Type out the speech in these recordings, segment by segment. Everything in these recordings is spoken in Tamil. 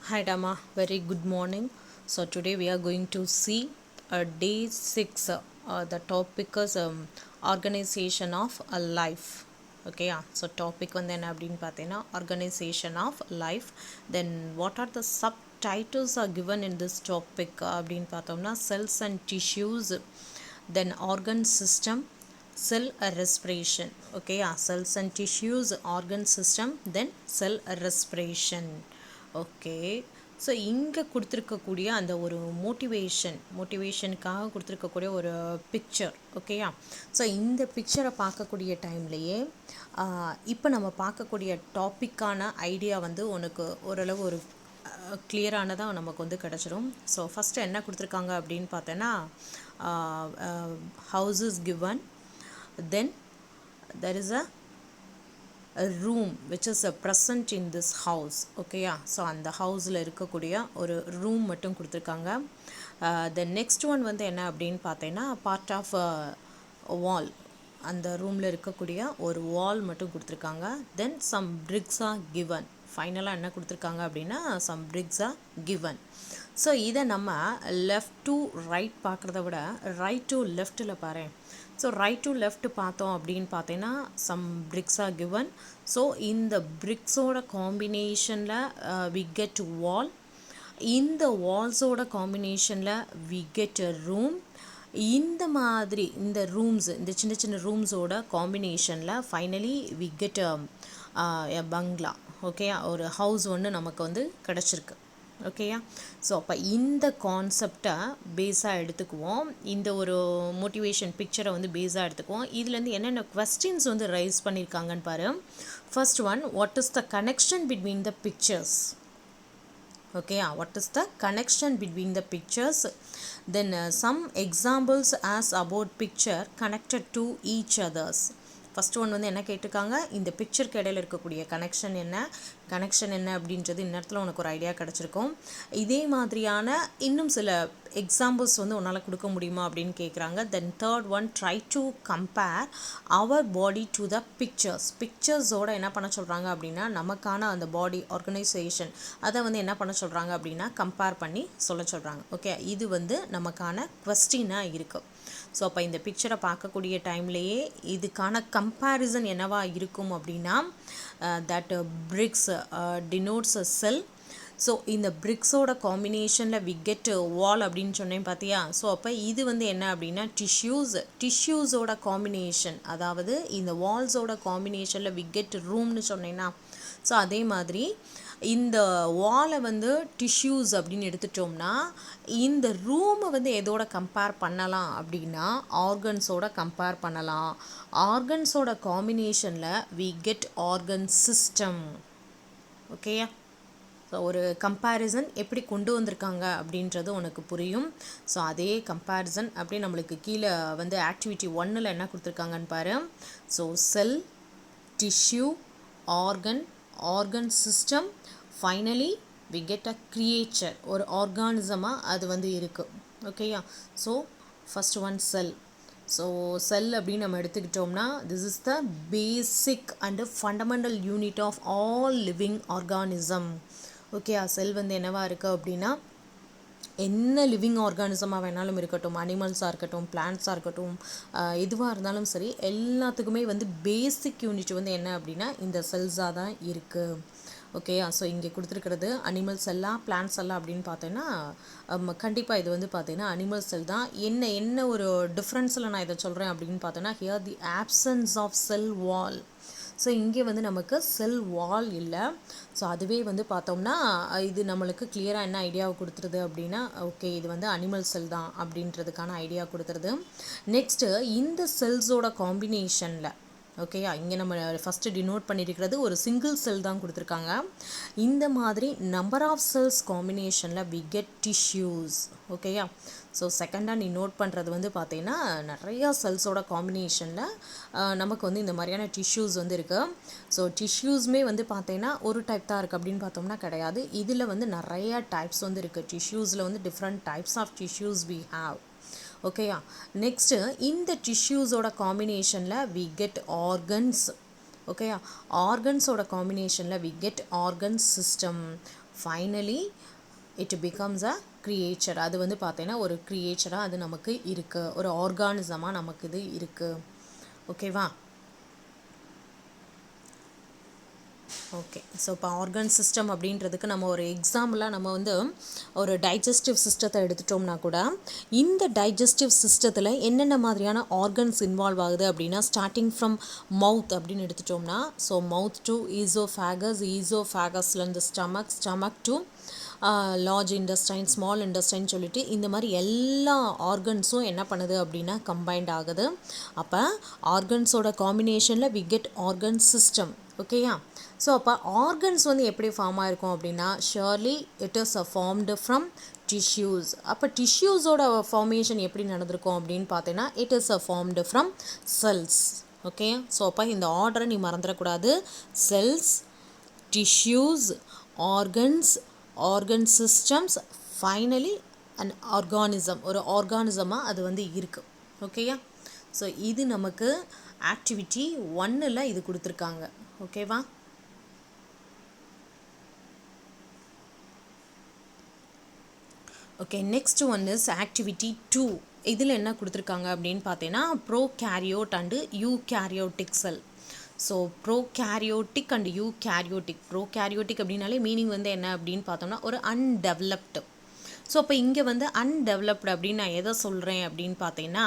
Hi Dama, very good morning. So today we are going to see day 6. The topic is organization of a life. Okay, so topic வந்து என்ன அப்படின்னு பார்த்தீங்கன்னா organization of life. Then what are the subtitles are given in this topic அப்படின்னு பார்த்தோம்னா cells and tissues, then organ system, cell respiration. Okay, cells and tissues, organ system, then cell respiration. Okay, so இங்கே கொடுத்துருக்கக்கூடிய அந்த ஒரு மோட்டிவேஷனுக்காக கொடுத்துருக்கக்கூடிய ஒரு பிக்சர். ஓகேயா, ஸோ இந்த பிக்சரை பார்க்கக்கூடிய டைம்லையே இப்போ நம்ம பார்க்கக்கூடிய டாப்பிக்கான ஐடியா வந்து உனக்கு ஓரளவு ஒரு கிளியரானதாக நமக்கு வந்து கிடச்சிரும். ஸோ ஃபஸ்ட்டு என்ன கொடுத்துருக்காங்க அப்படின்னு பார்த்தோன்னா house is given, then there is a room which is present in this house. ஓகேயா, ஸோ அந்த ஹவுஸில் இருக்கக்கூடிய ஒரு ரூம் மட்டும் கொடுத்துருக்காங்க. தென் நெக்ஸ்ட் ஒன் வந்து என்ன அப்படின்னு பார்த்தீங்கன்னா பார்ட் ஆஃப் வால், அந்த ரூமில் இருக்கக்கூடிய ஒரு வால் மட்டும் கொடுத்துருக்காங்க. Then some bricks are given. ஃபைனலாக என்ன கொடுத்துருக்காங்க அப்படின்னா some bricks are given. So இதை நம்ம லெஃப்ட் டு ரைட் பார்க்குறத விட ரைட் டு லெஃப்ட்டில் பாரு. ஸோ ரைட் டு லெஃப்ட் பார்த்தோம் அப்படின்னு பார்த்தீங்கன்னா some bricks are given. So இந்த பிரிக்ஸோட காம்பினேஷனில் வி கெட் வால். இந்த வால்ஸோட காம்பினேஷனில் வி கெட் அ ரூம். இந்த மாதிரி இந்த ரூம்ஸ், இந்த சின்ன சின்ன ரூம்ஸோட காம்பினேஷனில் ஃபைனலி வி கெட் எ பங்களா. ஓகேயா, ஒரு ஹவுஸ் ஒன்று நமக்கு வந்து கிடச்சிருக்கு. ஓகேயா, ஸோ அப்போ இந்த கான்செப்டை பேஸாக எடுத்துக்குவோம், இந்த ஒரு மோட்டிவேஷன் பிக்சரை வந்து பேஸாக எடுத்துக்குவோம். இதுலேருந்து என்னென்ன கொஸ்டின்ஸ் வந்து ரைஸ் பண்ணியிருக்காங்கன்னு பாரு. First one, what is the connection between the pictures? Okay, what is the connection between the pictures? Then some examples as about picture connected to each others. First one வந்து என்ன கேட்டிருக்காங்க, இந்த பிக்சருக்கு இடையில் இருக்கக்கூடிய கனெக்ஷன் என்ன அப்படின்றது இந்த இடத்துல உனக்கு ஒரு ஐடியா கிடச்சிருக்கும். இதே மாதிரியான இன்னும் சில எக்ஸாம்பிள்ஸ் வந்து உன்னால் கொடுக்க முடியுமா அப்படின்னு கேட்குறாங்க. Then third one, try to compare our body to the பிக்சர்ஸோட என்ன பண்ண சொல்கிறாங்க அப்படின்னா நமக்கான அந்த பாடி ஆர்கனைசேஷன் அதை வந்து என்ன பண்ண சொல்கிறாங்க அப்படின்னா கம்பேர் பண்ணி சொல்ல சொல்கிறாங்க. ஓகே, இது வந்து நமக்கான குவெஸ்டினாக இருக்குது. ஸோ அப்போ இந்த பிக்சரை பார்க்கக்கூடிய டைம்லேயே இதுக்கான கம்பேரிசன் என்னவா இருக்கும் அப்படின்னா that BRICS denotes a sell. So இந்த பிரிக்ஸோட காம்பினேஷனில் வி கெட் வால் அப்படின்னு சொன்னேன் பார்த்தியா. ஸோ அப்போ இது வந்து என்ன அப்படின்னா டிஷ்யூஸோட காம்பினேஷன், அதாவது இந்த வால்ஸோட காம்பினேஷனில் வி கெட் ரூம்னு சொன்னேன்னா. ஸோ அதே மாதிரி இந்த வாலை வந்து டிஷ்யூஸ் அப்படின்னு எடுத்துட்டோம்னா இந்த ரூமை வந்து எதோட கம்பேர் பண்ணலாம் அப்படின்னா ஆர்கன்ஸோட கம்பேர் பண்ணலாம். ஆர்கன்ஸோட காம்பினேஷனில் வி கெட் ஆர்கன் சிஸ்டம். ஓகேயா, ஸோ ஒரு கம்பேரிசன் எப்படி கொண்டு வந்திருக்காங்க அப்படின்றது உனக்கு புரியும். ஸோ அதே கம்பேரிசன் அப்படியே நம்மளுக்கு கீழே வந்து ஆக்டிவிட்டி 1ல் என்ன கொடுத்துருக்காங்கன்னு பாரு. So cell, tissue, organ system, finally we get a creature, ஒரு ஆர்கானிசமாக அது வந்து இருக்குது. ஓகேயா, so first one cell. So cell அப்படின்னு நம்ம எடுத்துக்கிட்டோம்னா this is the basic and fundamental unit of all living organism. ஓகேயா, செல் வந்து என்னவா இருக்குது அப்படின்னா என்ன லிவிங் ஆர்கானிசமாக வேணாலும் இருக்கட்டும், அனிமல்ஸாக இருக்கட்டும், பிளான்ட்ஸாக இருக்கட்டும், எதுவாக இருந்தாலும் சரி, எல்லாத்துக்குமே வந்து பேசிக் யூனிட் வந்து என்ன அப்படின்னா இந்த செல்ஸாக தான் இருக்குது. ஓகேயா, ஸோ இங்கே கொடுத்துருக்கிறது அனிமல் செல்லா பிளான்ட் செல்லா அப்படின்னு பார்த்தோன்னா கண்டிப்பாக இது வந்து பார்த்தீங்கன்னா அனிமல் செல் தான். என்ன ஒரு டிஃப்ரென்ஸில் நான் இதை சொல்கிறேன் அப்படின்னு பார்த்தோன்னா here the options of cell wall. So இங்கே வந்து நமக்கு செல் வால் இல்லை. ஸோ அதுவே வந்து பார்த்தோம்னா இது நம்மளுக்கு கிளியராக என்ன ஐடியாவை கொடுத்துருது அப்படின்னா ஓகே இது வந்து அனிமல் செல் தான் அப்படின்றதுக்கான ஐடியா கொடுத்துருது. நெக்ஸ்ட்டு இந்த செல்ஸோட காம்பினேஷனில் ஓகேயா, இங்கே நம்ம ஃபஸ்ட்டு டினோட் பண்ணியிருக்கிறது ஒரு சிங்கிள் செல் தான் கொடுத்துருக்காங்க. இந்த மாதிரி நம்பர் ஆஃப் செல்ஸ் காம்பினேஷனில் வி கெட் டிஷ்யூஸ். ஓகேயா, ஸோ செகண்டாக நீ நோட் பண்ணுறது வந்து பார்த்தீங்கன்னா நிறையா செல்ஸோட காம்பினேஷனில் நமக்கு வந்து இந்த மாதிரியான டிஷ்யூஸ் வந்து இருக்குது. ஸோ டிஷ்யூஸுமே வந்து பார்த்தீங்கன்னா ஒரு டைப் தான் இருக்குது அப்படின்னு பார்த்தோம்னா கிடையாது. இதில் வந்து நிறையா டைப்ஸ் வந்து இருக்குது. டிஷ்யூஸில் வந்து different types of tissues we have. ஓகேயா, நெக்ஸ்ட்டு இந்த டிஷ்யூஸோட காம்பினேஷனில் வி கெட் ஆர்கன்ஸ். ஓகேயா, ஆர்கன்ஸோட காம்பினேஷனில் we get organ system. Finally it becomes a creature. அது வந்து பார்த்தீங்கன்னா ஒரு கிரியேச்சராக அது நமக்கு இருக்குது, ஒரு ஆர்கானிசமாக நமக்கு இது இருக்குது. ஓகேவா? ஓகே. ஸோ இப்போ ஆர்கன் சிஸ்டம் அப்படின்றதுக்கு நம்ம ஒரு எக்ஸாம்பிளாக நம்ம வந்து ஒரு டைஜஸ்டிவ் சிஸ்டத்தை எடுத்துட்டோம்னா கூட, இந்த டைஜஸ்டிவ் சிஸ்டத்தில் என்னென்ன மாதிரியான ஆர்கன்ஸ் இன்வால்வ் ஆகுது அப்படின்னா, ஸ்டார்டிங் ஃப்ரம் மவுத் அப்படின்னு எடுத்துட்டோம்னா, ஸோ மவுத் டு ஈசோஃபேகஸ், ஈசோஃபேகஸ்லேருந்து stomach, stomach to large intestine, small intestine சொல்லிட்டு இந்த மாதிரி எல்லா ஆர்கன்ஸும் என்ன பண்ணுது அப்படின்னா கம்பைன்ட் ஆகுது. அப்போ ஆர்கன்ஸோட காம்பினேஷனில் வி கெட் ஆர்கன் சிஸ்டம். ஓகேயா? ஸோ அப்போ ஆர்கன்ஸ் வந்து எப்படி ஃபார்ம் ஆகிருக்கும் அப்படின்னா, surely it is formed from tissues. அப்போ டிஷ்யூஸோட ஃபார்மேஷன் எப்படி நடந்திருக்கும் அப்படின்னு பார்த்தீங்கன்னா, it is formed from cells. Okay. So அப்போ இந்த ஆர்டரை நீ மறந்துடக்கூடாது. Cells, tissues, organs, organ systems, finally and organism. ஒரு ஆர்கானிசமாக அது வந்து இருக்குது. ஓகேயா? ஸோ இது நமக்கு ஆக்டிவிட்டி 1ல் இது கொடுத்துருக்காங்க. ஓகேவா? Okay, next one is activity 2. இதில் என்ன கொடுத்துருக்காங்க அப்படின்னு பார்த்தீங்கன்னா, prokaryote and eukaryotic cell. So prokaryotic and eukaryotic. Prokaryotic அப்படின்னாலே மீனிங் வந்து என்ன அப்படின்னு பார்த்தோம்னா ஒரு அன்டெவலப்டு. ஸோ அப்போ இங்கே வந்து அன்டெவலப்டு அப்படின்னு நான் எதை சொல்கிறேன் அப்படின்னு பார்த்தீங்கன்னா,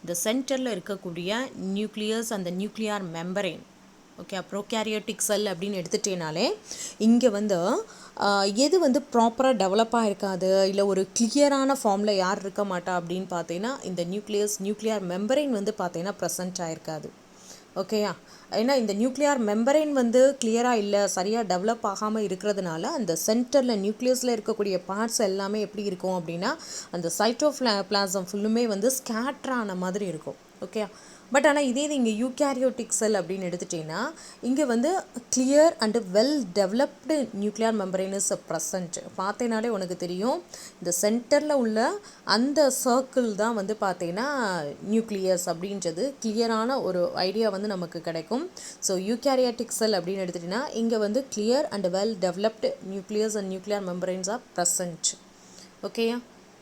இந்த சென்டரில் இருக்கக்கூடிய நியூக்ளியஸ் அந்த நியூக்ளியார் மெம்பரேன். ஓகே, ப்ரோகேரியோட்டிக் செல் அப்படின்னு எடுத்துட்டேனாலே இங்கே வந்து எது வந்து ப்ராப்பராக டெவலப்பாக இருக்காது, இல்லை ஒரு கிளியரான ஃபார்மில் யார் இருக்க மாட்டா அப்படின்னு பார்த்தீங்கன்னா, இந்த நியூக்ளியார் மெம்பரைன் வந்து பார்த்தீங்கன்னா ப்ரெசன்ட் ஆகிருக்காது. ஓகேயா? ஏன்னா இந்த நியூக்ளியார் மெம்பரைன் வந்து கிளியராக இல்லை, சரியாக டெவலப் ஆகாமல் இருக்கிறதுனால அந்த சென்டரில் நியூக்ளியஸில் இருக்கக்கூடிய பார்ட்ஸ் எல்லாமே எப்படி இருக்கும் அப்படின்னா, அந்த சைட்டோபிளாசம் ஃபுல்லுமே வந்து ஸ்கேட்ரான மாதிரி இருக்கும். ஓகே. பட் ஆனால் இதே இது இங்கே யூகேரியோட்டிக் செல் அப்படின்னு எடுத்துட்டீங்கன்னா, இங்கே வந்து clear and well developed nuclear membrane is present. பார்த்தேனாலே உனக்கு தெரியும், இந்த சென்டரில் உள்ள அந்த சர்க்கிள் தான் வந்து பார்த்தீங்கன்னா நியூக்ளியஸ் அப்படின்றது கிளியரான ஒரு ஐடியா வந்து நமக்கு கிடைக்கும். ஸோ யூகேரியோட்டிக் செல் அப்படின்னு எடுத்துட்டிங்கன்னா, இங்கே வந்து clear and well developed nucleus and nuclear membranes are present. ஓகேயா?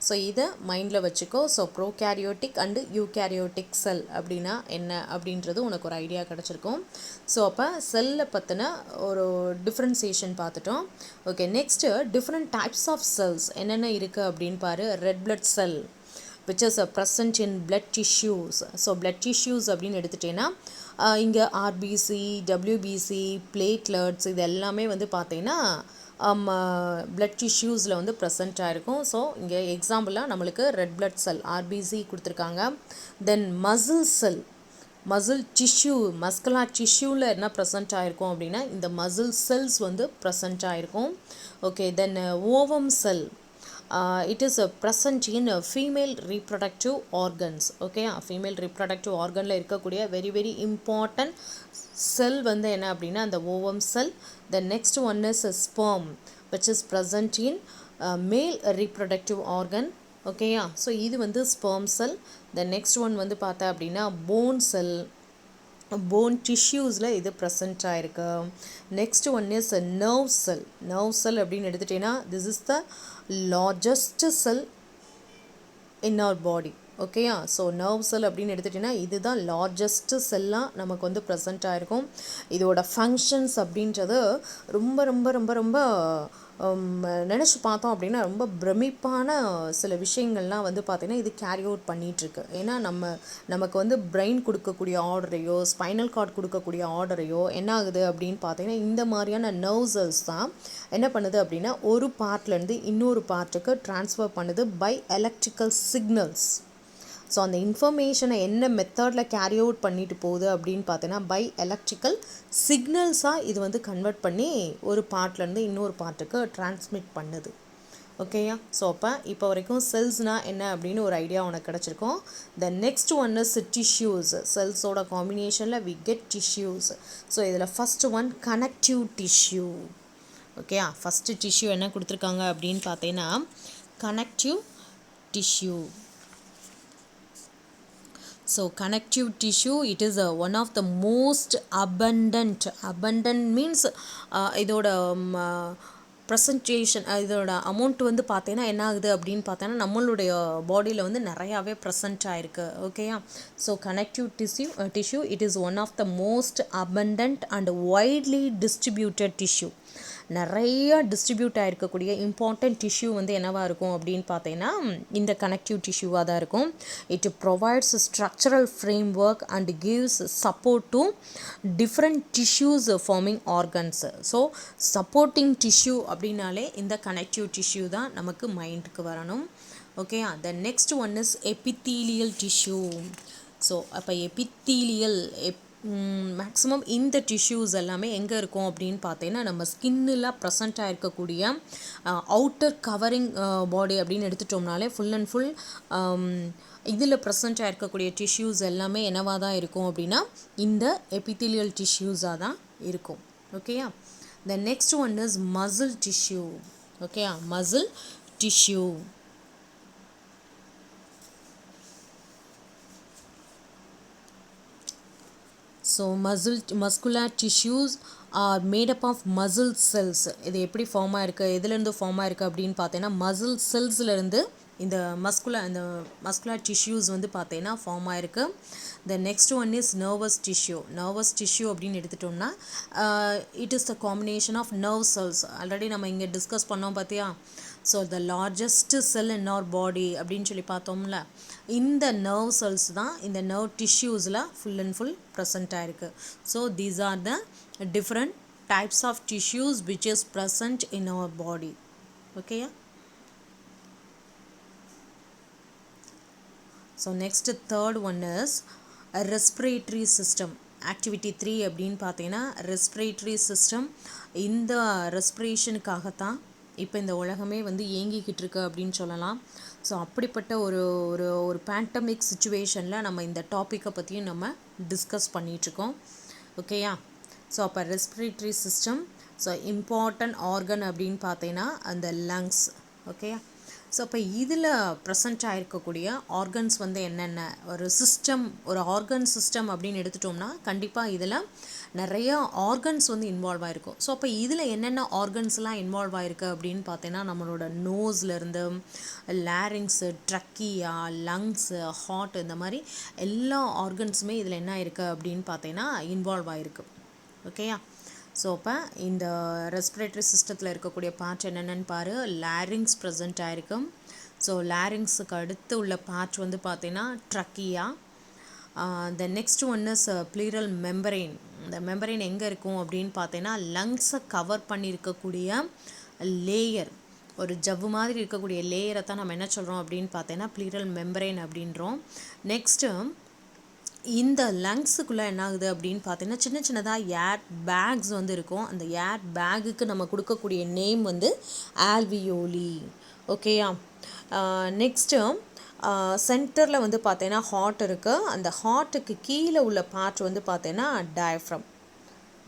ஸோ இதை மைண்டில் வச்சுக்கோ. ஸோ ப்ரோகேரியோட்டிக் அண்டு யூகேரியோட்டிக் செல் அப்படின்னா என்ன அப்படின்றது உனக்கு ஒரு ஐடியா கிடச்சிருக்கும். ஸோ அப்போ செல்லை பற்றின ஒரு டிஃப்ரென்சியேஷன் பார்த்துட்டோம். Okay, next different types of cells என்னென்ன இருக்குது அப்படின்னு பாரு. Red blood cell which is present in blood tissues. So blood tissues அப்படின்னு எடுத்துட்டேன்னா இங்கே ஆர்பிசி, டபிள்யூபிசி, பிளேட்லெட்ஸ் இது எல்லாமே வந்து பார்த்தீங்கன்னா பிளட் டிஷ்யூஸில் வந்து ப்ரெசென்ட் ஆகிருக்கும். ஸோ இங்கே எக்ஸாம்பிளாக நம்மளுக்கு ரெட் பிளட் செல் ஆர்பிசி கொடுத்துருக்காங்க. Then muscle cell, muscle tissue, muscular டிஷ்யூவில் என்ன ப்ரெசென்ட் ஆகிருக்கும் அப்படின்னா இந்த மசில் செல்ஸ் வந்து ப்ரெசென்ட் ஆகிருக்கும். Okay, then ovum cell, it is present in female reproductive organs. Okay, female reproductive organல இருக்கக்கூடிய வெரி வெரி இம்பார்ட்டன்ட் செல் வந்து என்ன அப்படின்னா அந்த ovum cell. The next one is a sperm which is present in male reproductive organ. ஓகேயா? ஸோ இது வந்து sperm sell. The next one வந்து பார்த்தா அப்படின்னா போன் செல், போன் டிஷ்யூஸில் இது ப்ரெசென்ட் ஆகிருக்கு. Next one is nerve sell. Nerve செல் அப்படின்னு எடுத்துட்டீங்கன்னா this is the largest sell in our body. ஓகேயா? ஸோ நர்வ் செல் அப்படின்னு எடுத்துட்டிங்கன்னா இதுதான் லார்ஜஸ்ட்டு செல்லாக நமக்கு வந்து ப்ரெசென்ட் ஆகிருக்கும். இதோட ஃபங்க்ஷன்ஸ் அப்படின்றது ரொம்ப ரொம்ப ரொம்ப ரொம்ப நினச்சி பார்த்தோம் அப்படின்னா ரொம்ப பிரமிப்பான சில விஷயங்கள்லாம் வந்து பார்த்திங்கன்னா இது கேரி அவுட் பண்ணிகிட்ருக்கு. ஏன்னா நமக்கு வந்து பிரெயின் கொடுக்கக்கூடிய ஆர்டரையோ ஸ்பைனல் கார்டு கொடுக்கக்கூடிய ஆர்டரையோ என்ன ஆகுது அப்படின்னு பார்த்தீங்கன்னா இந்த மாதிரியான நர்வ்ஸ் தான் என்ன பண்ணுது அப்படின்னா ஒரு பார்ட்லேருந்து இன்னொரு பார்ட்டுக்கு ட்ரான்ஸ்ஃபர் பண்ணுது பை எலக்ட்ரிக்கல் சிக்னல்ஸ். ஸோ அந்த இன்ஃபர்மேஷனை என்ன மெத்தடில் கேரி அவுட் பண்ணிட்டு போகுது அப்படின்னு பார்த்தீங்கன்னா பை எலக்ட்ரிக்கல் சிக்னல்ஸாக இது வந்து கன்வெர்ட் பண்ணி ஒரு பார்ட்லேருந்து இன்னொரு பார்ட்டுக்கு டிரான்ஸ்மிட் பண்ணுது. ஓகேயா? ஸோ அப்போ இப்போ வரைக்கும் செல்ஸ்னால் என்ன அப்படின்னு ஒரு ஐடியா உனக்கு கிடச்சிருக்கும். The next one is tissues. செல்ஸோட காம்பினேஷனில் வி கெட் டிஷ்யூஸ். ஸோ இதில் ஃபஸ்ட் ஒன் கனெக்டிவ் டிஷ்யூ. ஓகேயா? ஃபஸ்ட்டு டிஷ்யூ என்ன கொடுத்துருக்காங்க அப்படின்னு பார்த்தீங்கன்னா connective tissue. So connective tissue, it is one of the most abundant means இதோட ப்ரெசன்டேஷன் இதோட அமௌண்ட் வந்து பார்த்தீங்கன்னா என்ன ஆகுது அப்படின்னு பார்த்தீங்கன்னா நம்மளுடைய பாடியில் வந்து நிறையாவே ப்ரெசன்ட் ஆகிருக்கு. ஓகேயா? So connective tissue it is one of the most abundant and widely distributed tissue. நிறைய டிஸ்ட்ரிபியூட் ஆகிருக்கக்கூடிய இம்பார்ட்டண்ட் டிஷ்யூ வந்து என்னவாக இருக்கும் அப்படின்னு பார்த்தீங்கன்னா இந்த கனெக்டிவ் டிஷ்யூவாக தான் இருக்கும். It provides structural framework and gives support to different tissues forming organs. So supporting tissue அப்படின்னாலே இந்த கனெக்டிவ் டிஷ்யூ தான் நமக்கு மைண்டுக்கு வரணும். Okay, the next one is epithelial tissue. So அப்போ எபித்தீலியல் மேக்ஸிமம் இந்த டிஷ்யூஸ் எல்லாமே எங்கே இருக்கும் அப்படின்னு பார்த்தீங்கன்னா நம்ம ஸ்கின்னில் ப்ரெசண்ட் ஆகிருக்கக்கூடிய அவுட்டர் கவரிங் பாடி அப்படின்னு எடுத்துட்டோம்னாலே ஃபுல் அண்ட் ஃபுல் இதில் ப்ரெசண்ட் ஆகிருக்கக்கூடிய டிஷ்யூஸ் எல்லாமே என்னவாக தான் இருக்கும் அப்படின்னா இந்த எபித்தீலியல் டிஷ்யூஸாக தான் இருக்கும். ஓகேயா? The next one is muscle tissue. ஓகேயா? Muscle tissue. So muscular tissues are made up of muscle cells. இது எப்படி ஃபார்ம் ஆகிருக்கு, எதுலேருந்து ஃபார்ம் ஆகிருக்கு அப்படின்னு பார்த்தீங்கன்னா மசில் செல்ஸ்லேருந்து இந்த மஸ்குலர் டிஷ்யூஸ் வந்து பார்த்தீங்கன்னா ஃபார்ம் ஆகிருக்கு. The next one is nervous tissue. Nervous tissue அப்படின்னு எடுத்துட்டோம்னா it is the combination of nerve cells. Already நம்ம இங்கே டிஸ்கஸ் பண்ணோம் பார்த்தியா? So the largest sell in our பாடி அப்படின்னு சொல்லி பார்த்தோம்ல, இந்த நர்வ் செல்ஸ் தான் இந்த நர்வ் டிஷ்யூஸில் ஃபுல் அண்ட் ஃபுல் ப்ரெசண்ட் ஆகிருக்கு. So these are the different types of tissues which is present in our body. ஓகேயா? So next third one is respiratory system. Activity 3 அப்படின்னு பார்த்தீங்கன்னா ரெஸ்பிரேட்டரி சிஸ்டம். இந்த ரெஸ்பிரேஷனுக்காகத்தான் இப்போ இந்த உலகமே வந்து இயங்கிக்கிட்டு இருக்கு அப்படின்னு சொல்லலாம். ஸோ அப்படிப்பட்ட ஒரு ஒரு ஒரு பேண்டமிக் சுச்சுவேஷனில் நம்ம இந்த டாப்பிக்கை பற்றியும் நம்ம டிஸ்கஸ் பண்ணிகிட்ருக்கோம். ஓகேயா? ஸோ அப்போ respiratory system. So important organ அப்படின்னு பார்த்தீங்கன்னா அந்த லங்ஸ். ஓகேயா? ஸோ அப்போ இதில் ப்ரெசண்ட் ஆகிருக்கக்கூடிய ஆர்கன்ஸ் வந்து என்னென்ன, ஒரு சிஸ்டம், ஒரு ஆர்கன் சிஸ்டம் அப்படின்னு எடுத்துட்டோம்னா கண்டிப்பாக இதில் நிறைய ஆர்கன்ஸ் வந்து இன்வால்வ் ஆகிருக்கும். ஸோ அப்போ இதில் என்னென்ன ஆர்கன்ஸ்லாம் இன்வால்வ் ஆகிருக்கு அப்படின்னு பார்த்தீங்கன்னா நம்மளோட நோஸ்லேருந்து லாரிங்ஸு, ட்ரக்கியா, லங்ஸு, ஹார்ட், இந்த மாதிரி எல்லா ஆர்கன்ஸுமே இதில் என்ன ஆகிருக்கு அப்படின்னு பார்த்தீங்கன்னா இன்வால்வ் ஆகிருக்கு. ஓகேயா? ஸோ அப்போ இந்த ரெஸ்பிரேட்டரி சிஸ்டத்தில் இருக்கக்கூடிய பார்ட் என்னென்னு பாரு. லாரிங்ஸ் ப்ரெசண்ட் ஆகிருக்கும். ஸோ லாரிங்ஸுக்கு அடுத்து உள்ள பார்ட் வந்து பார்த்தீங்கன்னா trachea. The next one is pleural membrane. இந்த மெம்பரைன் எங்கே இருக்கும் அப்படின்னு பார்த்தீங்கன்னா லங்ஸை கவர் பண்ணியிருக்கக்கூடிய லேயர், ஒரு ஜவ்வு மாதிரி இருக்கக்கூடிய லேயரை தான் நம்ம என்ன சொல்கிறோம் அப்படின்னு பார்த்தீங்கன்னா ப்ளீரல் மெம்பரைன் அப்படின்றோம். நெக்ஸ்ட்டு இந்த லங்ஸுக்குள்ளே என்ன ஆகுது அப்படின்னு பார்த்தீங்கன்னா சின்ன சின்னதாக ஏர் பேக்ஸ் வந்து இருக்கும். அந்த ஏர் பேக்குக்கு நம்ம கொடுக்கக்கூடிய நேம் வந்து ஆல்வியோலி. ஓகேயா? நெக்ஸ்ட்டு சென்டரில் வந்து பார்த்தீங்கன்னா ஹார்ட் இருக்குது. அந்த ஹார்ட்டுக்கு கீழே உள்ள பார்ட் வந்து பார்த்தீங்கன்னா டயஃப்ரம்.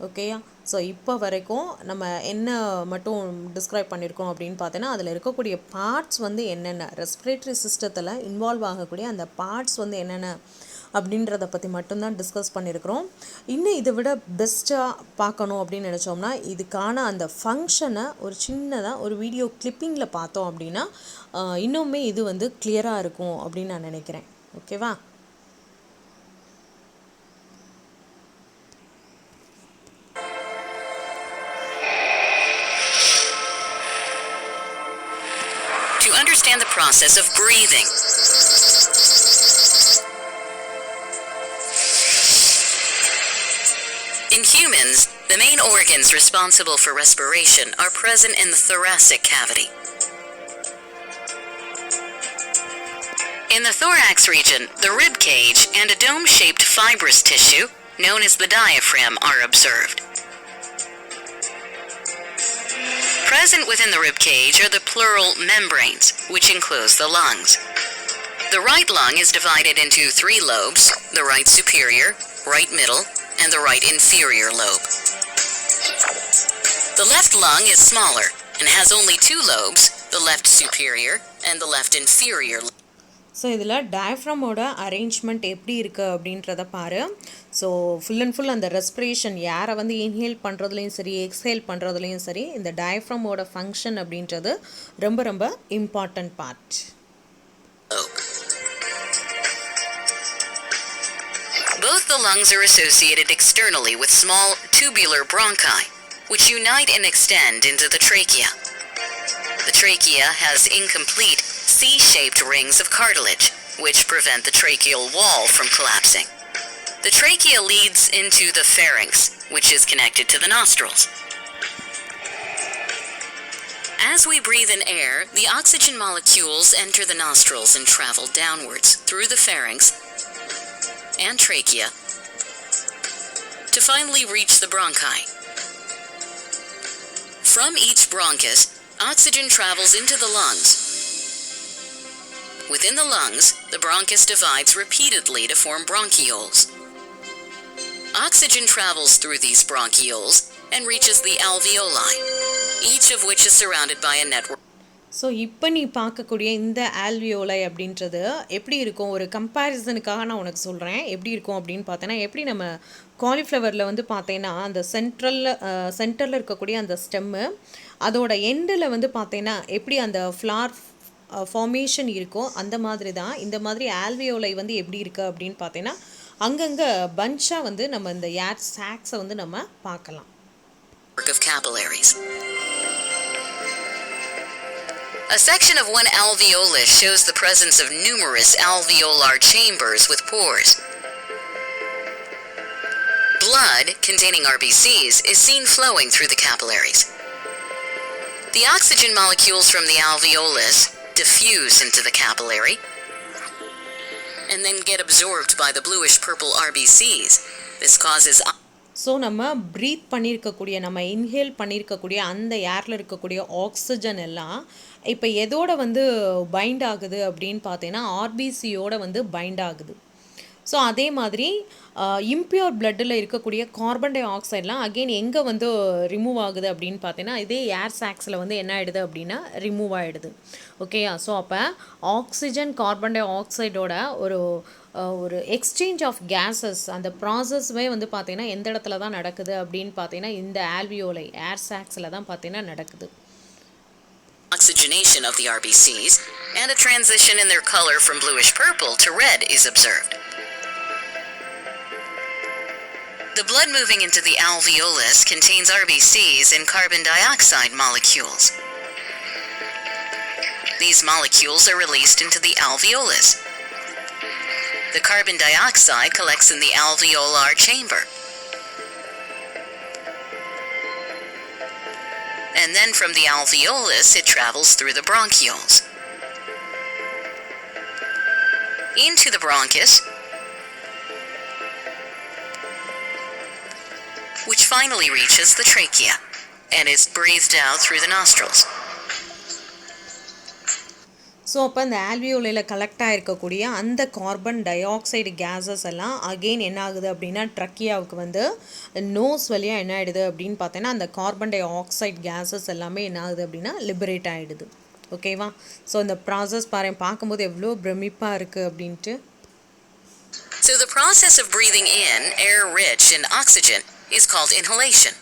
ஓகேயா? ஸோ இப்போ வரைக்கும் நம்ம என்ன மட்டும் டிஸ்கிரைப் பண்ணியிருக்கோம் அப்படின்னு பார்த்தீங்கன்னா அதில் இருக்கக்கூடிய பார்ட்ஸ் வந்து என்னென்ன, ரெஸ்பிரேட்டரி சிஸ்டத்தில் இன்வால்வ் ஆகக்கூடிய அந்த பார்ட்ஸ் வந்து என்னென்ன அப்படின்றத பற்றி மட்டும்தான் டிஸ்கஸ் பண்ணியிருக்கிறோம். இன்னும் இதை விட பெஸ்ட்டாக பார்க்கணும் அப்படின்னு நினச்சோம்னா இதுக்கான அந்த ஃபங்க்ஷனை ஒரு சின்னதாக ஒரு வீடியோ கிளிப்பிங்கில் பார்த்தோம் அப்படின்னா இன்னுமே இது வந்து கிளியராக இருக்கும் அப்படின்னு நான் நினைக்கிறேன். ஓகேவா? To understand the process of breathing, in humans, the main organs responsible for respiration are present in the thoracic cavity. In the thorax region, the rib cage and a dome-shaped fibrous tissue, known as the diaphragm, are observed. Present within the rib cage are the pleural membranes, which enclose the lungs. The right lung is divided into 3 lobes: the right superior, right middle, and the right inferior lobe. The left lung is smaller and has only 2 lobes, the left superior and the left inferior. So இதில் டயஃப்ரமோட அரேஞ்ச்மெண்ட் எப்படி இருக்குது அப்படின்றத பாரு. ஸோ ஃபுல் அண்ட் ஃபுல் அந்த ரெஸ்பிரேஷன் ஏரை வந்து இன்ஹேல் பண்ணுறதுலையும் சரி எக்ஸ்ஹேல் பண்ணுறதுலையும் சரி இந்த டயஃப்ரமோட ஃபங்க்ஷன் அப்படின்றது ரொம்ப ரொம்ப important part. Both the lungs are associated externally with small tubular bronchi, which unite and extend into the trachea. The trachea has incomplete C-shaped rings of cartilage, which prevent the tracheal wall from collapsing. The trachea leads into the pharynx, which is connected to the nostrils. As we breathe in air, the oxygen molecules enter the nostrils and travel downwards through the pharynx and trachea to finally reach the bronchi. From each bronchus, oxygen travels into the lungs. Within the lungs, the bronchus divides repeatedly to form bronchioles. Oxygen travels through these bronchioles and reaches the alveoli, each of which is surrounded by a network. So இப்போ நீ பார்க்கக்கூடிய இந்த ஆல்வியோலை அப்படின்றது எப்படி இருக்கும், ஒரு கம்பேரிசனுக்காக நான் உனக்கு சொல்கிறேன். எப்படி இருக்கும் அப்படின்னு பார்த்தேன்னா, எப்படி நம்ம காலிஃப்ளவரில் வந்து பார்த்தேன்னா அந்த சென்டரில் இருக்கக்கூடிய அந்த ஸ்டெம்மு அதோட எண்டில் வந்து பார்த்தேன்னா எப்படி அந்த ஃப்ளார் ஃபார்மேஷன் இருக்கோ அந்த மாதிரி தான் இந்த மாதிரி ஆல்வியோலை வந்து எப்படி இருக்குது அப்படின்னு பார்த்தேன்னா அங்கங்கே பஞ்சாக வந்து நம்ம இந்த ஏர் சாக்ஸை வந்து நம்ம பார்க்கலாம். Of capillaries. A section of one alveolus shows the presence of numerous alveolar chambers with pores. Blood containing RBCs is seen flowing through the capillaries. The oxygen molecules from the alveolus diffuse into the capillary and then get absorbed by the bluish purple RBCs. This causes so நம்ம ப்ரீத் பண்ணியிருக்கக்கூடிய நம்ம இன்ஹேல் பண்ணியிருக்கக்கூடிய அந்த ஏரில் இருக்கக்கூடிய ஆக்சிஜன் எல்லாம் இப்போ எதோட வந்து பைண்ட் ஆகுது அப்படின்னு பார்த்தீங்கன்னா ஆர்பிசியோட வந்து பைண்ட் ஆகுது. ஸோ அதே மாதிரி இம்பியூர் பிளட்டில் இருக்கக்கூடிய கார்பன் டை ஆக்சைடெலாம் அகெயின் எங்கே வந்து ரிமூவ் ஆகுது அப்படின்னு பார்த்தீங்கன்னா இதே ஏர் சாக்ஸில் வந்து என்ன ஆகிடுது அப்படின்னா ரிமூவ் ஆகிடுது. ஓகேயா? ஸோ அப்போ ஆக்சிஜன் கார்பன் டை ஆக்சைடோட ஒரு எக்ஸ்சேஞ்ச் ஆஃப் கேஸஸ் அந்த ப்ராசஸ்வே வந்து பார்த்தீங்கன்னா எந்த இடத்துல தான் நடக்குது அப்படின்னு பார்த்தீங்கன்னா இந்த ஆல்வியோலை ஏர் சாக்ஸில் தான் பார்த்தீங்கன்னா நடக்குது. Oxygenation of the RBCs and a transition in their color from bluish purple to red is observed. The blood moving into the alveolus contains RBCs and carbon dioxide molecules. These molecules are released into the alveolus. The carbon dioxide collects in the alveolar chamber. And then from the alveolus, it travels through the bronchioles into the bronchus, which finally reaches the trachea and is breathed out through the nostrils. So அப்போ இந்த ஆல்வியோலையில் கலெக்ட் ஆகிருக்கக்கூடிய அந்த கார்பன் டை ஆக்சைடு கேஸஸ் எல்லாம் அகெயின் என்ன ஆகுது அப்படின்னா ட்ரக்கியாவுக்கு வந்து நோஸ் வழியாக என்ன ஆகிடுது அப்படின்னு பார்த்தீங்கன்னா அந்த கார்பன் டை ஆக்சைடு கேஸஸ் எல்லாமே என்ன ஆகுது அப்படின்னா லிபரேட் ஆகிடுது. ஓகேவா? ஸோ இந்த ப்ராசஸ் பார்க்கும்போது எவ்வளோ பிரமிப்பாக இருக்குது அப்படின்ட்டு. So the process of breathing in air rich in oxygen is called inhalation.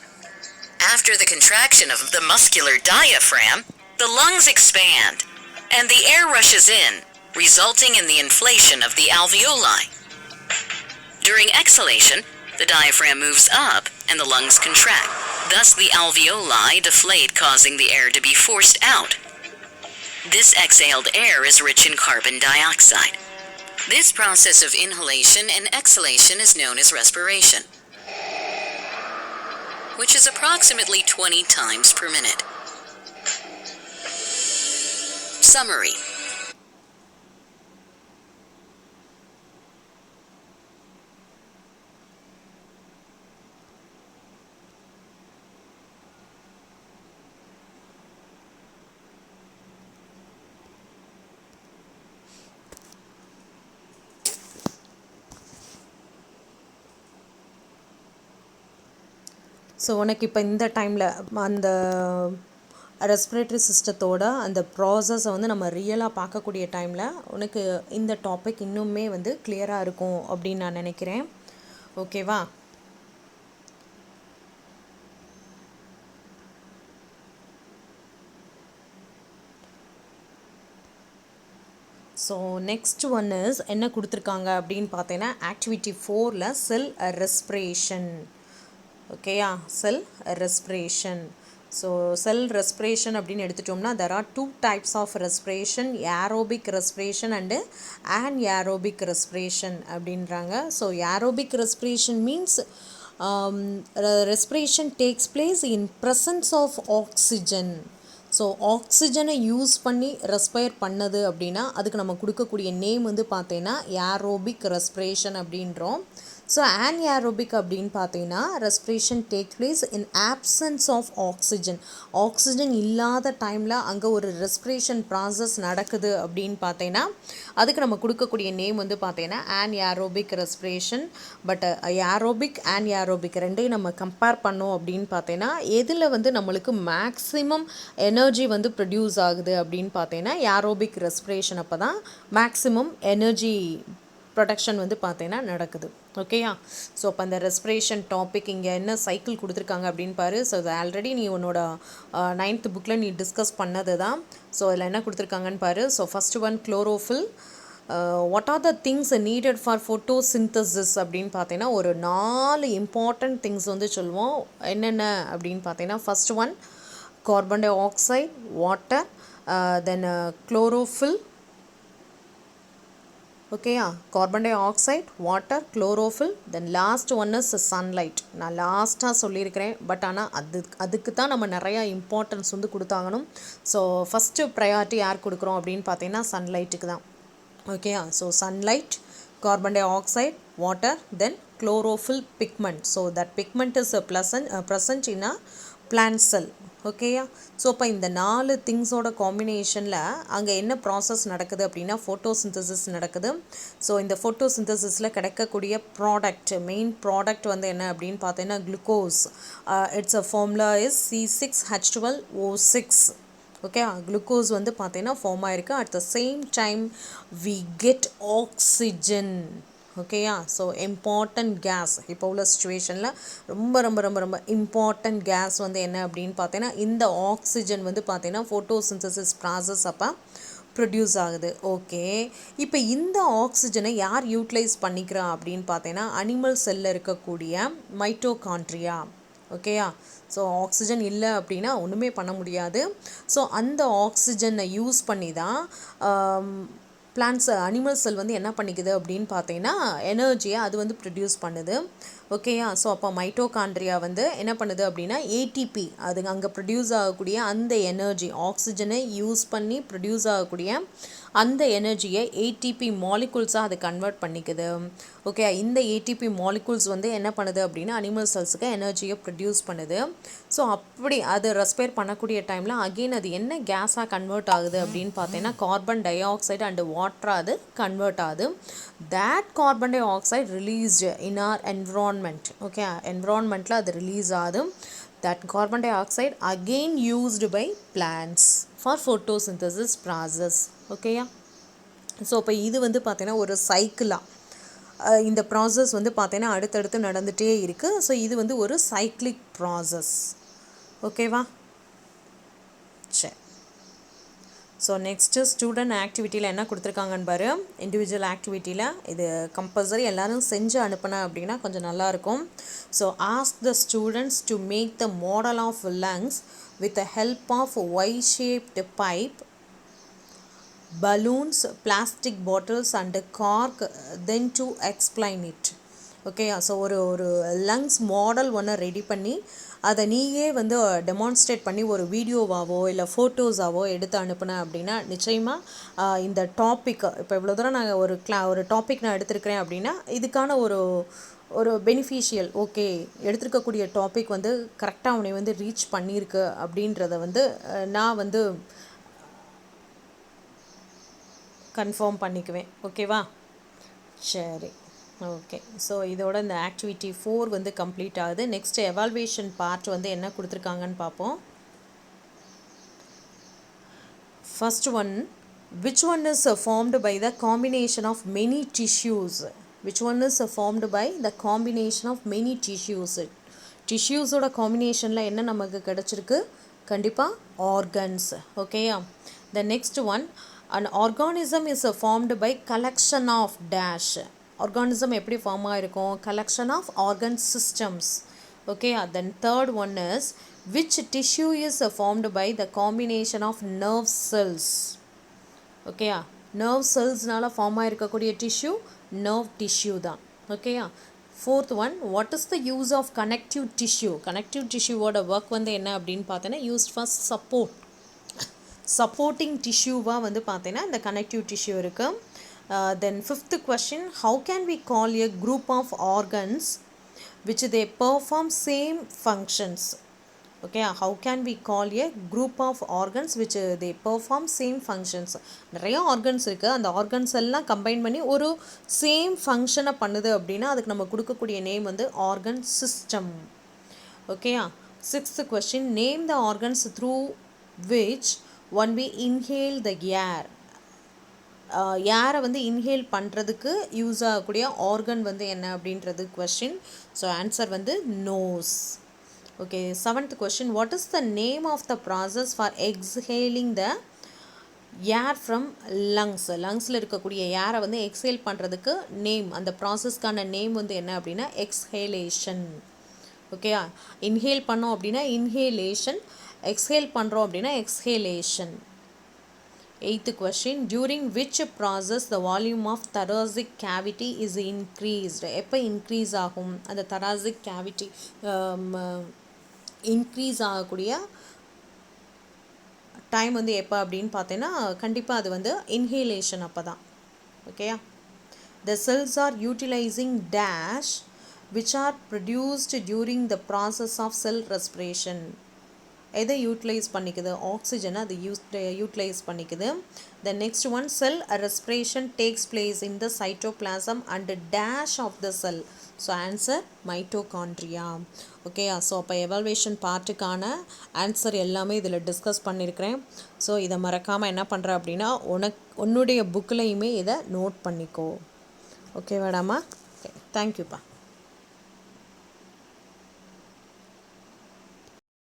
After the contraction of the muscular diaphragm, the lungs expand and the air rushes in, resulting in the inflation of the alveoli. During exhalation, the diaphragm moves up and the lungs contract. Thus, the alveoli deflate, causing the air to be forced out. This exhaled air is rich in carbon dioxide. This process of inhalation and exhalation is known as respiration, which is approximately 20 times per minute. Summary. So உனக்கு இப்போ இந்த டைமில் அந்த ரெஸ்பிரேட்டரி சிஸ்டத்தோட அந்த ப்ராசஸை வந்து நம்ம ரியலாக பார்க்கக்கூடிய டைமில் உனக்கு இந்த டாபிக் இன்னுமே வந்து கிளியராக இருக்கும் அப்படின்னு நான் நினைக்கிறேன். ஓகேவா? ஸோ நெக்ஸ்ட் ஒன் இஸ் என்ன கொடுத்துருக்காங்க அப்படின்னு பார்த்தீங்கன்னா ஆக்டிவிட்டி 4ல் செல் ரெஸ்பிரேஷன். ஓகேயா, செல் ரெஸ்பிரேஷன். ஸோ செல் ரெஸ்பிரேஷன் அப்படின்னு எடுத்துட்டோம்னா there are two types of respiration, aerobic respiration and anaerobic respiration அப்படின்றாங்க. So aerobic respiration means respiration takes place in presence of oxygen. So ஆக்சிஜனை யூஸ் பண்ணி ரெஸ்பயர் பண்ணது அப்படின்னா அதுக்கு நம்ம கொடுக்கக்கூடிய நேம் வந்து பார்த்தீங்கன்னா ஏரோபிக் ரெஸ்பிரேஷன் அப்படின்றோம். ஸோ ஏரோபிக் அப்படின்னு பார்த்தீங்கன்னா respiration take place in absence of oxygen. Oxygen இல்லாத டைமில் அங்கே ஒரு ரெஸ்பிரேஷன் ப்ராசஸ் நடக்குது அப்படின்னு பார்த்தீங்கன்னா அதுக்கு நம்ம கொடுக்கக்கூடிய நேம் வந்து பார்த்தீங்கன்னா aerobic respiration. But aerobic aerobic ரெண்டையும் நம்ம கம்பேர் பண்ணோம் அப்படின்னு பார்த்தீங்கன்னா எதில் வந்து நம்மளுக்கு மேக்ஸிமம் எனர்ஜி வந்து ப்ரொடியூஸ் ஆகுது அப்படின்னு பார்த்தீங்கன்னா ஏரோபிக் ரெஸ்பிரேஷன் அப்போ தான் மேக்ஸிமம் எனர்ஜி ப்ரொடக்ஷன் வந்து பார்த்தீங்கன்னா நடக்குது. ஓகேயா? ஸோ அப்போ அந்த ரெஸ்பிரேஷன் டாபிக் இங்கே என்ன சைக்கிள் கொடுத்துருக்காங்க அப்படின்னு பாரு. ஸோ அது ஆல்ரெடி நீ உன்னோட 9th புக்கில் நீ டிஸ்கஸ் பண்ணது தான். ஸோ அதில் என்ன கொடுத்துருக்காங்கன்னு பாரு. So first one chlorophyll. What are the things needed for photosynthesis அப்படின்னு பார்த்தீங்கன்னா ஒரு 4 இம்பார்ட்டண்ட் திங்ஸ் வந்து சொல்லுவோம். என்னென்ன அப்படின்னு பார்த்தீங்கன்னா first one carbon dioxide, water, then chlorophyll. ஓகேயா, carbon dioxide, water, chlorophyll, then last one is sunlight. நான் லாஸ்ட்டாக சொல்லியிருக்கிறேன், பட் ஆனால் அதுக்கு தான் நம்ம நிறையா இம்பார்ட்டன்ஸ் வந்து கொடுத்தாகணும். ஸோ ஃபஸ்ட்டு ப்ரையாரிட்டி யார் கொடுக்குறோம் அப்படின்னு பார்த்தீங்கன்னா சன்லைட்டுக்கு தான். ஓகேயா, so sunlight, carbon dioxide, water, then chlorophyll pigment. So that pigment is present in a plant cell. ஓகேயா? ஸோ இப்போ இந்த 4 திங்ஸோட காம்பினேஷனில் அங்கே என்ன ப்ராசஸ் நடக்குது அப்படின்னா ஃபோட்டோசிந்தசிஸ் நடக்குது. ஸோ இந்த ஃபோட்டோசிந்தசிஸில் கிடைக்கக்கூடிய ப்ராடக்ட், மெயின் ப்ராடக்ட் வந்து என்ன அப்படின்னு பார்த்தீங்கன்னா glucose. It's a formula is C6H12O6. Okay, glucose வந்து பார்த்தீங்கன்னா ஃபார்ம் ஆகிருக்கு. At the same time we get oxygen. ஓகேயா? ஸோ இம்பார்ட்டண்ட் கேஸ் இப்போ உள்ள சுச்சுவேஷனில் ரொம்ப ரொம்ப ரொம்ப ரொம்ப இம்பார்ட்டண்ட் கேஸ் வந்து என்ன அப்படின்னு பார்த்தீங்கன்னா இந்த ஆக்சிஜன் வந்து பார்த்தீங்கன்னா ஃபோட்டோசிந்தசிஸ் ப்ராசஸ் அப்போ ப்ரொடியூஸ் ஆகுது. ஓகே, இப்போ இந்த ஆக்சிஜனை யார் யூட்டிலைஸ் பண்ணிக்கிறா அப்படின்னு பார்த்தீங்கன்னா அனிமல் செல்லில் இருக்கக்கூடிய மைட்டோகாண்ட்ரியா. ஓகேயா? ஸோ ஆக்சிஜன் இல்லை அப்படின்னா ஒன்றுமே பண்ண முடியாது. ஸோ அந்த ஆக்சிஜனை யூஸ் பண்ணி தான் பிளான்ட்ஸ், அனிமல் செல் வந்து என்ன பண்ணிக்குது அப்படின்னு பார்த்தீங்கன்னா எனர்ஜியை அது வந்து ப்ரொடியூஸ் பண்ணுது. ஓகேயா? ஸோ அப்போ மைட்டோகாண்ட்ரியா வந்து என்ன பண்ணுது அப்படின்னா ஏடிபி, அது அங்கே ப்ரொடியூஸ் ஆகக்கூடிய அந்த எனர்ஜி, ஆக்சிஜனை யூஸ் பண்ணி ப்ரொடியூஸ் ஆகக்கூடிய அந்த எனர்ஜியை ஏடிபி மாலிகுல்ஸாக அது கன்வெர்ட் பண்ணிக்குது. ஓகே, இந்த ஏடிபி மாலிகுல்ஸ் வந்து என்ன பண்ணுது அப்படின்னா அனிமல் செல்ஸுக்கு எனர்ஜியை ப்ரொடியூஸ் பண்ணுது. ஸோ அப்படி அது ரெஸ்பயர் பண்ணக்கூடிய டைமில் அகெயின் அது என்ன கேஸாக கன்வெர்ட் ஆகுது அப்படின்னு பார்த்தீங்கன்னா கார்பன் டை ஆக்சைடு அண்டு வாட்டராக அது கன்வெர்ட் ஆகுது. That carbon dioxide released in our environment. Okay, என்விரான்மெண்ட்டில் அது ரிலீஸ் ஆகுது. That carbon dioxide again used by plants for photosynthesis process. ஓகேயா? ஸோ இப்போ இது வந்து பார்த்தீங்கன்னா ஒரு சைக்கிளாக இந்த ப்ராசஸ் வந்து பார்த்தீங்கன்னா அடுத்தடுத்து நடந்துகிட்டே இருக்குது. ஸோ இது வந்து ஒரு சைக்ளிக் ப்ராசஸ். ஓகேவா? சரி. ஸோ நெக்ஸ்ட்டு ஸ்டூடெண்ட் ஆக்டிவிட்டியில் என்ன கொடுத்துருக்காங்கன்னு பாரு. இண்டிவிஜுவல் ஆக்டிவிட்டியில் இது கம்பல்சரி எல்லோரும் செஞ்சு அனுப்பினேன் அப்படின்னா கொஞ்சம் நல்லாயிருக்கும். So ask the students to make the model of lungs with the help of Y-shaped pipe, balloons, plastic bottles and cork, then to explain it. ஓகேயா? ஸோ ஒரு லங்ஸ் மாடல் ஒன்று ரெடி பண்ணி அதை நீயே வந்து டெமான்ஸ்ட்ரேட் பண்ணி ஒரு வீடியோவாவோ இல்லை ஃபோட்டோஸாவோ எடுத்து அனுப்புனேன் அப்படின்னா நிச்சயமாக இந்த டாபிக், இப்போ இவ்வளோ தூரம் நான் ஒரு டாபிக் நான் எடுத்திருக்கிறேன் அப்படின்னா இதுக்கான ஒரு பெனிஃபிஷியல், ஓகே எடுத்துருக்கக்கூடிய டாபிக் வந்து கரெக்டாக அவனை வந்து ரீச் பண்ணியிருக்கு அப்படின்றத வந்து நான் வந்து கன்ஃபார்ம் பண்ணிக்குவேன். ஓகேவா? சரி, ஓகே. ஸோ இதோட இந்த ஆக்டிவிட்டி 4 வந்து கம்ப்ளீட் ஆகுது. நெக்ஸ்ட் எவால்வேஷன் பார்ட் வந்து என்ன கொடுத்துருக்காங்கன்னு பார்ப்போம். First one, which one is formed by the combination of many tissues? which one is formed by the combination of many tissues. டிஷ்யூஸோட காம்பினேஷனில் என்ன நமக்கு கிடச்சிருக்கு? கண்டிப்பாக ஆர்கன்ஸ். ஓகேயா? The next one, an organism is formed by collection of dash. Organism எப்படி ஃபார்ம் ஆகிருக்கும்? Collection of organ systems. ஓகேயா? Then third one is, which tissue is formed by the combination of nerve cells. ஓகேயா? nerve cellsனால ஃபார்ம் ஆகிருக்கக்கூடிய டிஷ்யூ nerve tissue தான். ஓகேயா? Fourth one, what is the use of connective tissue? Connective டிஷ்யூவோட ஒர்க் வந்து என்ன அப்படின்னு பார்த்தோன்னா, யூஸ்ட் ஃபார் சப்போர்ட்டிங் டிஷ்யூவாக வந்து பார்த்தீங்கன்னா இந்த கனெக்டிவ் டிஷ்யூ இருக்குது. Then fifth question, how can we call a group of organs which they perform same functions? Okay, how can we call a group of organs which they perform same functions? நிறைய ஆர்கன்ஸ் இருக்குது, அந்த ஆர்கன்ஸ் எல்லாம் கம்பைன் பண்ணி ஒரு சேம் ஃபங்க்ஷனை பண்ணுது அப்படின்னா அதுக்கு நம்ம கொடுக்கக்கூடிய நேம் வந்து ஆர்கன் சிஸ்டம். ஓகேயா? Sixth question, name the organs through which one we inhale the air. ஏரை வந்து இன்ஹேல் பண்ணுறதுக்கு யூஸ் ஆகக்கூடிய ஆர்கன் வந்து என்ன அப்படின்றது கொஸ்டின். ஸோ ஆன்சர் வந்து nose. Okay, seventh question, what is the name of the process for exhaling the air from lungs? லங்ஸில் இருக்கக்கூடிய ஏரை வந்து எக்ஸ்ஹேல் பண்ணுறதுக்கு நேம், அந்த ப்ராசஸ்க்கான நேம் வந்து என்ன அப்படின்னா எக்ஸ்ஹேலேஷன். ஓகேயா? இன்ஹேல் பண்ணோம் அப்படின்னா இன்ஹேலேஷன், எக்ஸ்ஹேல் பண்ணுறோம் அப்படின்னா எக்ஸ்ஹேலேஷன். Eighth question, during which process the volume of thoracic cavity is increased? எப்போ இன்க்ரீஸ் ஆகும் அந்த thoracic cavity? இன்க்ரீஸ் ஆகக்கூடிய டைம் வந்து எப்போ அப்படின்னு பார்த்தீங்கன்னா கண்டிப்பாக அது வந்து இன்ஹேலேஷன் அப்போ தான். ஓகேயா? The cells are utilizing dash which are produced during the process of cell respiration. எதை யூட்டிலைஸ் பண்ணிக்குது? ஆக்சிஜனை அது யூட்டிலைஸ் பண்ணிக்குது. The next one, cell respiration takes place in the cytoplasm and dash of the cell. So answer mitochondria. ஓகேயா? ஸோ அப்போ எவால்வேஷன் பார்ட்டுக்கான ஆன்சர் எல்லாமே இதில் டிஸ்கஸ் பண்ணியிருக்கிறேன். ஸோ இதை மறக்காமல் என்ன பண்ணுற அப்படின்னா உன்னுடைய புக்கிலையுமே இதை நோட் பண்ணிக்கோ. ஓகே மேடாமா? ஓகே, தேங்க்யூப்பா.